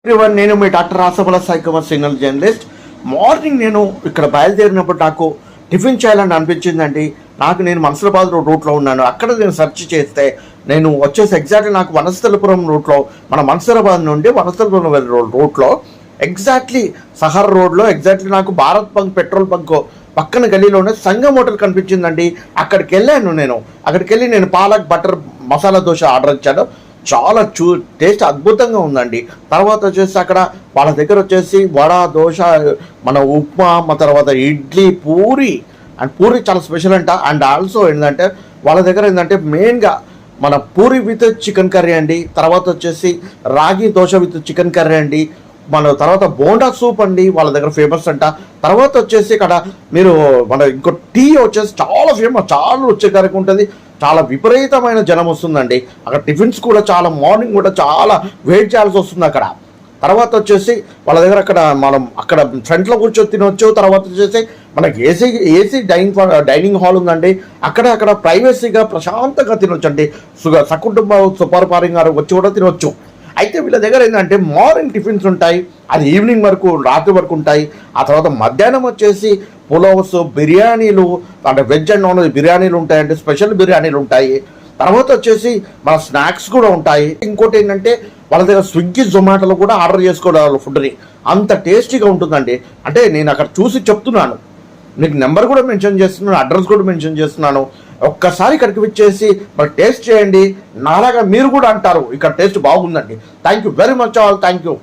Everyone, నేను మీ doctor రాసబల సైకమర్ signal journalist. Morning నేను ఇక్కడ బయలుదేరినప్పుడు నాకు టిఫిన్ చేయాలని అనిపించిందండి. నేను మనసలబాద్ రూట్లో ఉన్నాను. అక్కడ నేను సెర్చ్ చేస్తే నేను వచ్చేసి ఎగ్జాక్ట్లీ నాకు వనస్థలపురం రూట్లో, మన మనసలబాద్ నుండి వనస్థలపురం వెళ్ళే రూట్లో ఎగ్జాక్ట్లీ సహర్ రోడ్లో ఎగ్జాక్ట్లీ నాకు భారత్ బంక్ పెట్రోల్ బంక్ పక్కన గలీలోనే సంగం హోటల్ కనిపించిందండి. అక్కడికి వెళ్ళాను. అక్కడికి వెళ్ళి నేను పాలక్ బటర్ మసాలా దోశ ఆర్డర్ ఇచ్చాను. చాలా టేస్ట్ అద్భుతంగా ఉందండి. తర్వాత వచ్చేసి అక్కడ వాళ్ళ దగ్గర వచ్చేసి వడ, దోశ, మన ఉప్మా, తర్వాత ఇడ్లీ, పూరి చాలా స్పెషల్ అంట. అండ్ ఆల్సో ఏంటంటే వాళ్ళ దగ్గర ఏంటంటే మెయిన్గా మన పూరి విత్ చికెన్ కర్రీ అండి. తర్వాత వచ్చేసి రాగి దోశ విత్ చికెన్ కర్రీ అండి. మన తర్వాత బోండా సూప్ అండి వాళ్ళ దగ్గర ఫేమస్ అంట. తర్వాత వచ్చేసి ఇక్కడ మీరు ఇంకో టీ వచ్చేసి చాలా ఫేమస్, చాలా రుచికరంగా ఉంటుంది. చాలా విపరీతమైన జనం వస్తుందండి. అక్కడ టిఫిన్స్ కూడా చాలా మార్నింగ్ కూడా చాలా వెయిట్ చేయాల్సి వస్తుంది అక్కడ. తర్వాత వచ్చేసి వాళ్ళ దగ్గర మనం అక్కడ ఫ్రంట్లో కూర్చొని తినొచ్చు. తర్వాత వచ్చేసి మనకి ఏసీ డైనింగ్ హాల్ ఉందండి. అక్కడ ప్రైవసీగా ప్రశాంతంగా తినొచ్చు అండి. సకుటుంబ సుపరిపారం గారు వచ్చి కూడా తినొచ్చు. అయితే వీళ్ళ దగ్గర ఏంటంటే మార్నింగ్ టిఫిన్స్ ఉంటాయి, అది ఈవినింగ్ వరకు రాత్రి వరకు ఉంటాయి. ఆ తర్వాత మధ్యాహ్నం వచ్చేసి పులావ్స్, బిర్యానీలు, అంటే వెజ్ అండ్ నాన్ వెజ్ బిర్యానీలు ఉంటాయండి, స్పెషల్ బిర్యానీలు ఉంటాయి. తర్వాత వచ్చేసి మన స్నాక్స్ కూడా ఉంటాయి. ఇంకోటి ఏంటంటే వాళ్ళ దగ్గర స్విగ్గీ, జొమాటోలో కూడా ఆర్డర్ చేసుకోవడం ఫుడ్ని, అంత టేస్టీగా ఉంటుందండి. అంటే నేను అక్కడ చూసి చెప్తున్నాను, మీకు నెంబర్ కూడా మెన్షన్ చేస్తున్నాను, అడ్రస్ కూడా మెన్షన్ చేస్తున్నాను. ఒక్కసారి ఇక్కడికి వచ్చేసి మరి టేస్ట్ చేయండి. నాలాగా మీరు కూడా అంటారు ఇక్కడ టేస్ట్ బాగుందండి. Thank you very much all. Thank you.